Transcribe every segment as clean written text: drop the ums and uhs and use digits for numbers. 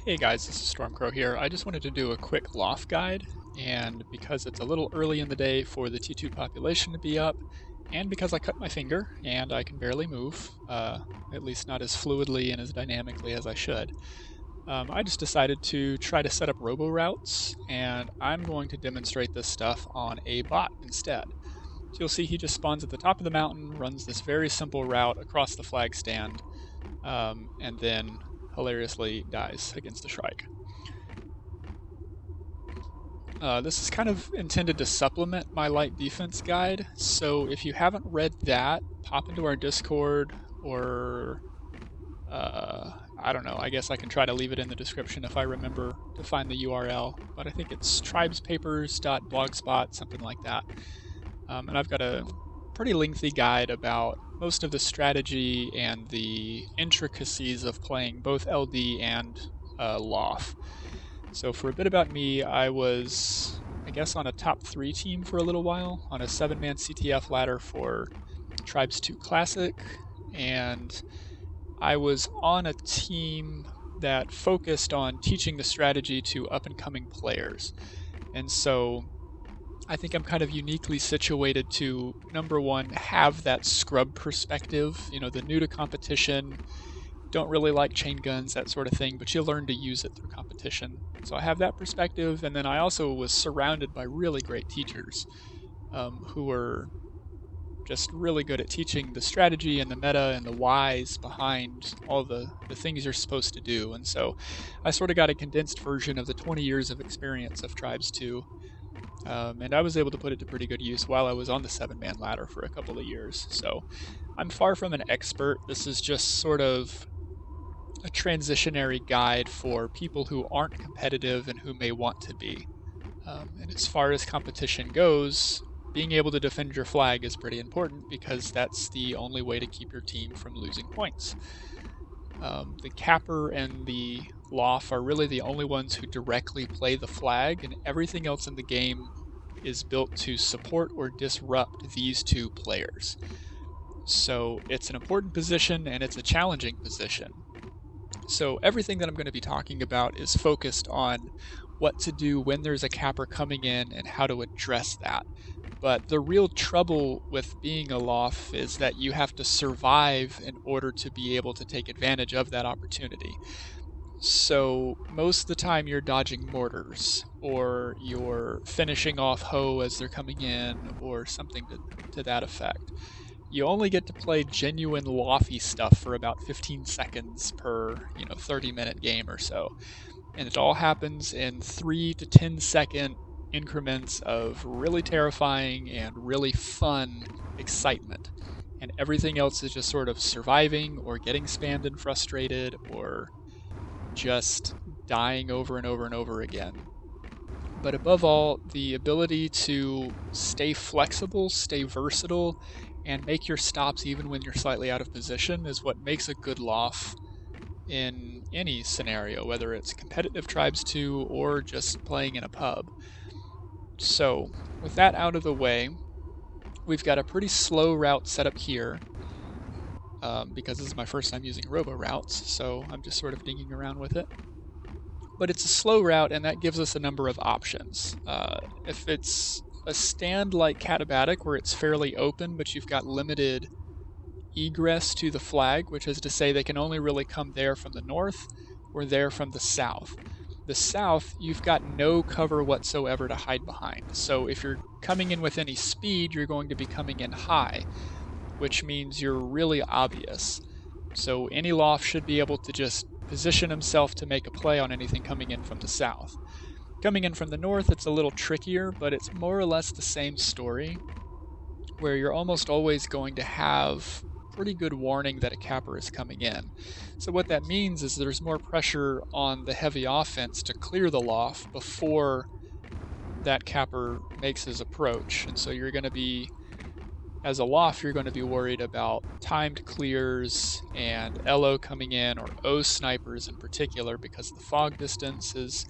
Hey guys, this is Stormcrow here. I just wanted to do a quick LOF guide, and because it's a little early in the day for the T2 population to be up, and because I cut my finger and I can barely move, at least not as fluidly and as dynamically as I should, I just decided to try to set up robo routes, and I'm going to demonstrate this stuff on a bot instead. So you'll see he just spawns at the top of the mountain, runs this very simple route across the flag stand, and then hilariously dies against a Shrike. This is kind of intended to supplement my light defense guide, so if you haven't read that, pop into our Discord, or I don't know, I guess I can try to leave it in the description if I remember to find the URL, but I think it's tribespapers.blogspot, something like that. And I've got a pretty lengthy guide about most of the strategy and the intricacies of playing both LD and LOF. So for a bit about me, I was, I guess, on a top 3 team for a little while, on a 7-man CTF ladder for Tribes 2 Classic, and I was on a team that focused on teaching the strategy to up-and-coming players. And so I think I'm kind of uniquely situated to, number one, have that scrub perspective, you know, the new to competition, don't really like chain guns, that sort of thing, but you learn to use it through competition. So I have that perspective, and then I also was surrounded by really great teachers who were just really good at teaching the strategy and the meta and the whys behind all the things you're supposed to do. And so I sort of got a condensed version of the 20 years of experience of Tribes 2. And I was able to put it to pretty good use while I was on the 7-man ladder for a couple of years. So I'm far from an expert. This is just sort of a transitionary guide for people who aren't competitive and who may want to be. And as far as competition goes, being able to defend your flag is pretty important because that's the only way to keep your team from losing points. The capper and the LOF are really the only ones who directly play the flag, and everything else in the game is built to support or disrupt these two players. So it's an important position and it's a challenging position. So everything that I'm going to be talking about is focused on what to do when there's a capper coming in and how to address that. But the real trouble with being a LOF is that you have to survive in order to be able to take advantage of that opportunity. So most of the time you're dodging mortars, or you're finishing off Ho as they're coming in, or something to that effect. You only get to play genuine lofty stuff for about 15 seconds per, 30-minute game or so. And it all happens in 3 to 10 second increments of really terrifying and really fun excitement. And everything else is just sort of surviving or getting spammed and frustrated or just dying over and over and over again. But above all, the ability to stay flexible, stay versatile, and make your stops even when you're slightly out of position is what makes a good LOF in any scenario, whether it's competitive Tribes 2 or just playing in a pub. So with that out of the way, we've got a pretty slow route set up here because this is my first time using robo routes, so I'm just sort of dinging around with it. But it's a slow route, and that gives us a number of options. If it's a stand like Katabatic, where it's fairly open, but you've got limited egress to the flag, which is to say they can only really come there from the north or there from the south. The south, you've got no cover whatsoever to hide behind. So if you're coming in with any speed, you're going to be coming in high, which means you're really obvious. So any LOF should be able to just position himself to make a play on anything coming in from the south. Coming in from the north, it's a little trickier, but it's more or less the same story, where you're almost always going to have pretty good warning that a capper is coming in. So what that means is there's more pressure on the heavy offense to clear the LOF before that capper makes his approach. And so you're going to be, as a LOF, you're going to be worried about timed clears and LO coming in, or O snipers in particular, because the fog distance is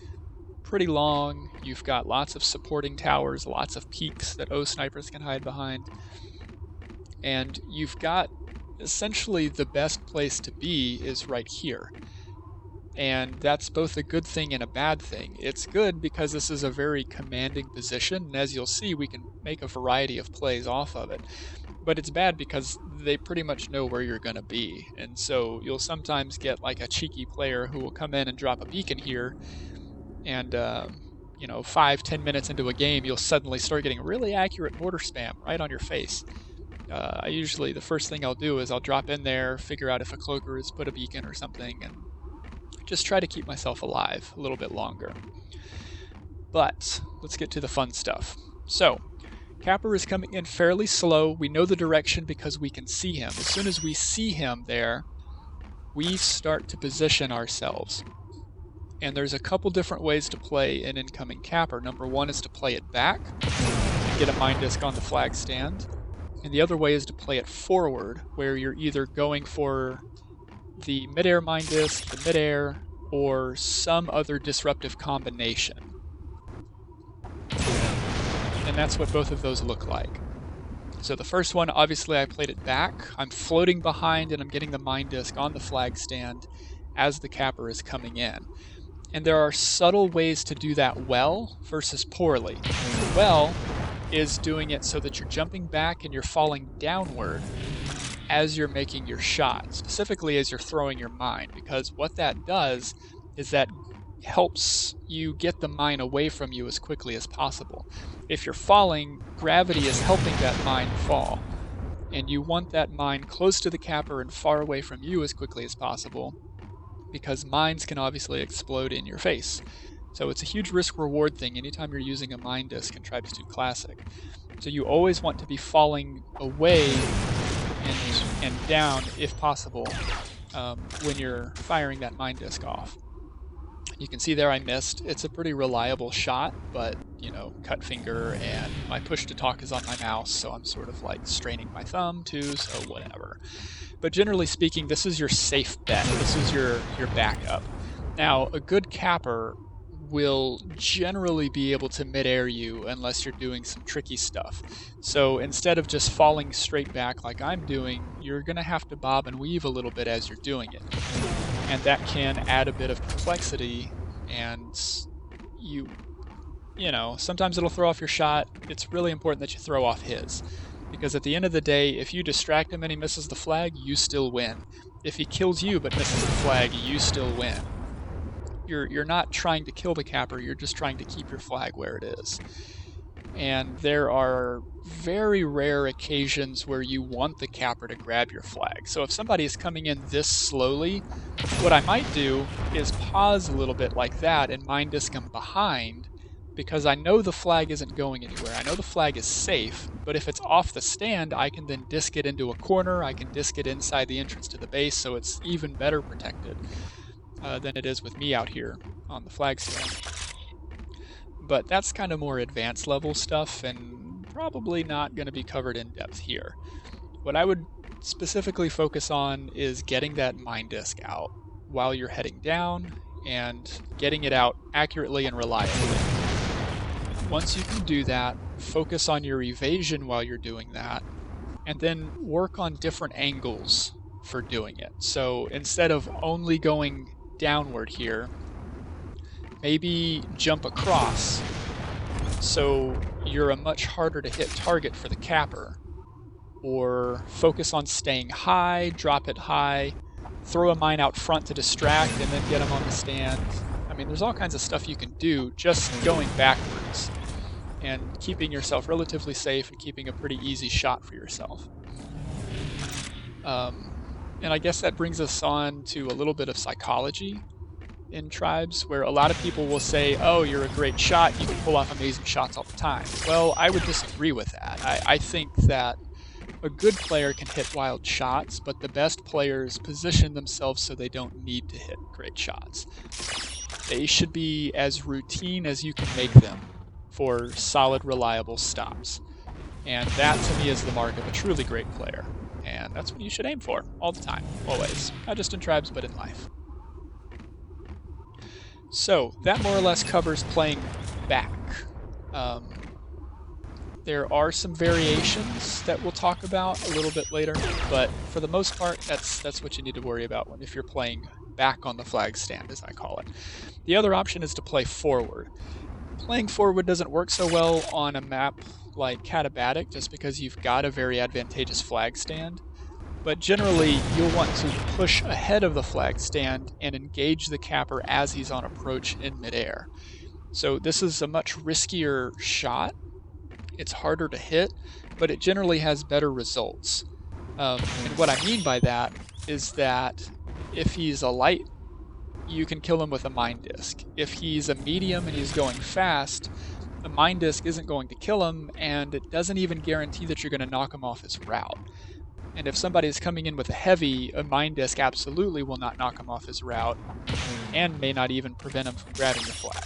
pretty long. You've got lots of supporting towers, lots of peaks that O snipers can hide behind. And you've got essentially the best place to be is right here. And that's both a good thing and a bad thing. It's good because this is a very commanding position, and as you'll see, we can make a variety of plays off of it. But it's bad because they pretty much know where you're going to be. And so you'll sometimes get like a cheeky player who will come in and drop a beacon here, and 5-10 minutes into a game, you'll suddenly start getting really accurate mortar spam right on your face. I usually, the first thing I'll do is I'll drop in there, figure out if a cloaker has put a beacon or something, and just try to keep myself alive a little bit longer. But let's get to the fun stuff. So, Capper is coming in fairly slow. We know the direction because we can see him. As soon as we see him there, we start to position ourselves. And there's a couple different ways to play an incoming Capper. Number one is to play it back, get a mine disc on the flag stand. And the other way is to play it forward, where you're either going for the midair mine disc, the midair, or some other disruptive combination. And that's what both of those look like. So the first one, obviously I played it back. I'm floating behind and I'm getting the mine disc on the flag stand as the Capper is coming in. And there are subtle ways to do that well versus poorly. Well is doing it so that you're jumping back and you're falling downward as you're making your shot, specifically as you're throwing your mine, because what that does is that helps you get the mine away from you as quickly as possible. If you're falling, gravity is helping that mine fall, and you want that mine close to the Capper and far away from you as quickly as possible, because mines can obviously explode in your face. So it's a huge risk-reward thing anytime you're using a mine disc in Tribes 2 Classic. So you always want to be falling away and down, if possible, when you're firing that mine disc off. You can see there I missed. It's a pretty reliable shot, but, cut finger, and my push to talk is on my mouse, so I'm sort of like straining my thumb too, so whatever. But generally speaking, this is your safe bet. This is your backup. Now, a good Capper will generally be able to mid-air you unless you're doing some tricky stuff. So instead of just falling straight back like I'm doing, you're going to have to bob and weave a little bit as you're doing it. And that can add a bit of complexity, and sometimes it'll throw off your shot. It's really important that you throw off his, because at the end of the day, if you distract him and he misses the flag, you still win. If he kills you but misses the flag, you still win. You're not trying to kill the Capper, you're just trying to keep your flag where it is. And there are very rare occasions where you want the Capper to grab your flag. So if somebody is coming in this slowly, what I might do is pause a little bit like that and mine disc him behind, because I know the flag isn't going anywhere. I know the flag is safe, but if it's off the stand, I can then disc it into a corner, I can disc it inside the entrance to the base, so it's even better protected than it is with me out here on the flag stand. But that's kind of more advanced level stuff and probably not going to be covered in depth here. What I would specifically focus on is getting that mine disc out while you're heading down and getting it out accurately and reliably. Once you can do that, focus on your evasion while you're doing that, and then work on different angles for doing it. So instead of only going downward here, maybe jump across so you're a much harder to hit target for the Capper, or focus on staying high, drop it high, throw a mine out front to distract and then get him on the stand. I mean, there's all kinds of stuff you can do just going backwards and keeping yourself relatively safe and keeping a pretty easy shot for yourself. And I guess that brings us on to a little bit of psychology in Tribes, where a lot of people will say, oh, you're a great shot, you can pull off amazing shots all the time. Well, I would disagree with that. I think that a good player can hit wild shots, but the best players position themselves so they don't need to hit great shots. They should be as routine as you can make them for solid, reliable stops. And that, to me, is the mark of a truly great player. And that's what you should aim for, all the time, always. Not just in Tribes, but in life. So, that more or less covers playing back. There are some variations that we'll talk about a little bit later, but for the most part, that's what you need to worry about if you're playing back on the flag stand, as I call it. The other option is to play forward. Playing forward doesn't work so well on a map like Katabatic just because you've got a very advantageous flag stand. But generally, you'll want to push ahead of the flag stand and engage the capper as he's on approach in midair. So this is a much riskier shot. It's harder to hit, but it generally has better results. And what I mean by that is that if he's a light, you can kill him with a mine disc. If he's a medium and he's going fast, a mine disc isn't going to kill him, and it doesn't even guarantee that you're going to knock him off his route. And if somebody is coming in with a heavy, a mine disc absolutely will not knock him off his route, and may not even prevent him from grabbing the flag.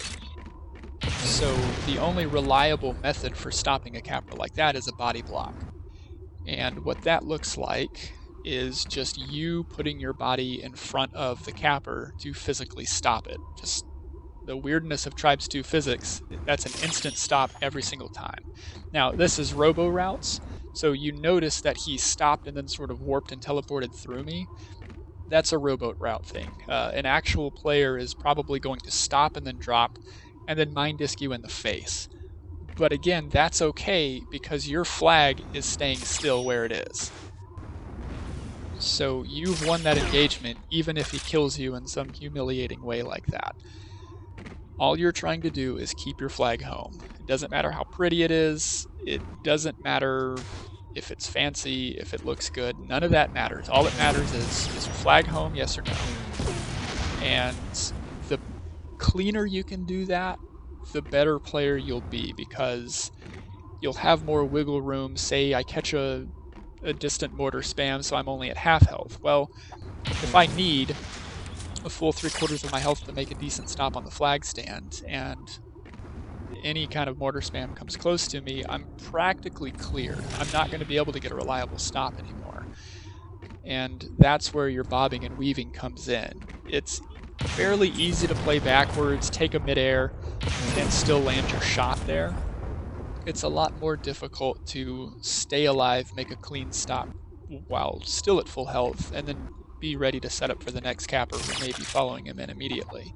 So the only reliable method for stopping a capper like that is a body block. And what that looks like is just you putting your body in front of the capper to physically stop it. Just the weirdness of Tribes 2 physics, that's an instant stop every single time. Now, this is robo routes, so you notice that he stopped and then sort of warped and teleported through me. That's a rowboat route thing. An actual player is probably going to stop and then drop, and then mine disc you in the face. But again, that's okay because your flag is staying still where it is. So you've won that engagement even if he kills you in some humiliating way like that. All you're trying to do is keep your flag home. It doesn't matter how pretty it is. It doesn't matter if it's fancy, if it looks good. None of that matters. All that matters is flag home, yes or no. And the cleaner you can do that, the better player you'll be, because you'll have more wiggle room. Say I catch a distant mortar spam, so I'm only at half health. Well, if I need a full 3/4 of my health to make a decent stop on the flag stand, and any kind of mortar spam comes close to me, I'm practically cleared. I'm not going to be able to get a reliable stop anymore. And that's where your bobbing and weaving comes in. It's fairly easy to play backwards, take a midair, and still land your shot there. It's a lot more difficult to stay alive, make a clean stop while still at full health, and then be ready to set up for the next capper who may be following him in immediately.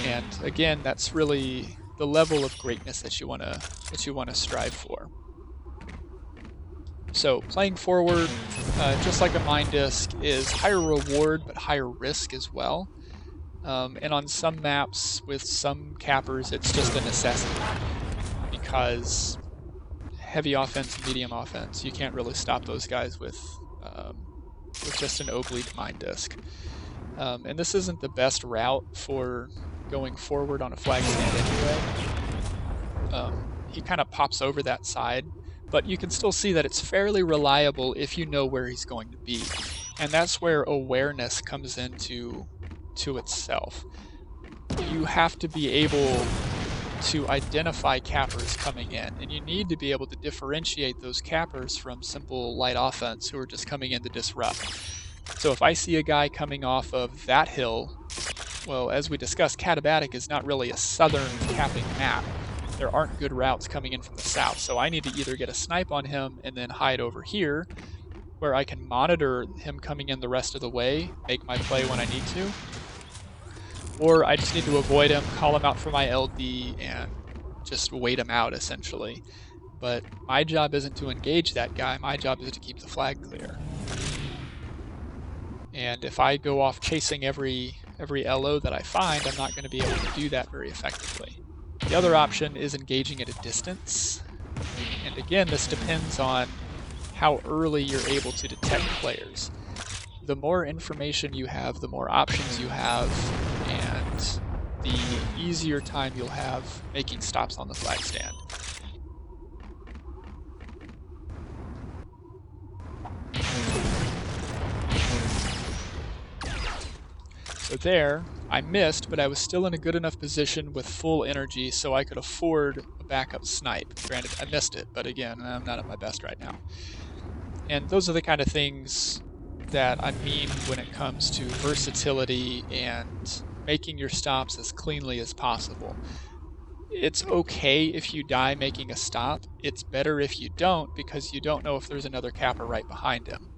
And again, that's really the level of greatness that you want to strive for. So playing forward, just like a mine disc, is higher reward but higher risk as well. And on some maps with some cappers, it's just a necessity because heavy offense, medium offense, you can't really stop those guys with just an oblique mine disc. And this isn't the best route for going forward on a flag stand anyway. He kind of pops over that side, but you can still see that it's fairly reliable if you know where he's going to be. And that's where awareness comes into itself. You have to be able to identify cappers coming in, and you need to be able to differentiate those cappers from simple light offense who are just coming in to disrupt. So if I see a guy coming off of that hill, well, as we discussed, Katabatic is not really a southern capping map. There aren't good routes coming in from the south, so I need to either get a snipe on him and then hide over here, where I can monitor him coming in the rest of the way, make my play when I need to, or I just need to avoid him, call him out for my LD, and just wait him out, essentially. But my job isn't to engage that guy, my job is to keep the flag clear. And if I go off chasing every LO that I find, I'm not going to be able to do that very effectively. The other option is engaging at a distance. And again, this depends on how early you're able to detect players. The more information you have, the more options you have, and the easier time you'll have making stops on the flag stand. So there, I missed, but I was still in a good enough position with full energy so I could afford a backup snipe. Granted, I missed it, but again, I'm not at my best right now. And those are the kind of things that I mean when it comes to versatility and making your stops as cleanly as possible. it's okay if you die making a stop. It's better if you don't because you don't know if there's another capper right behind him.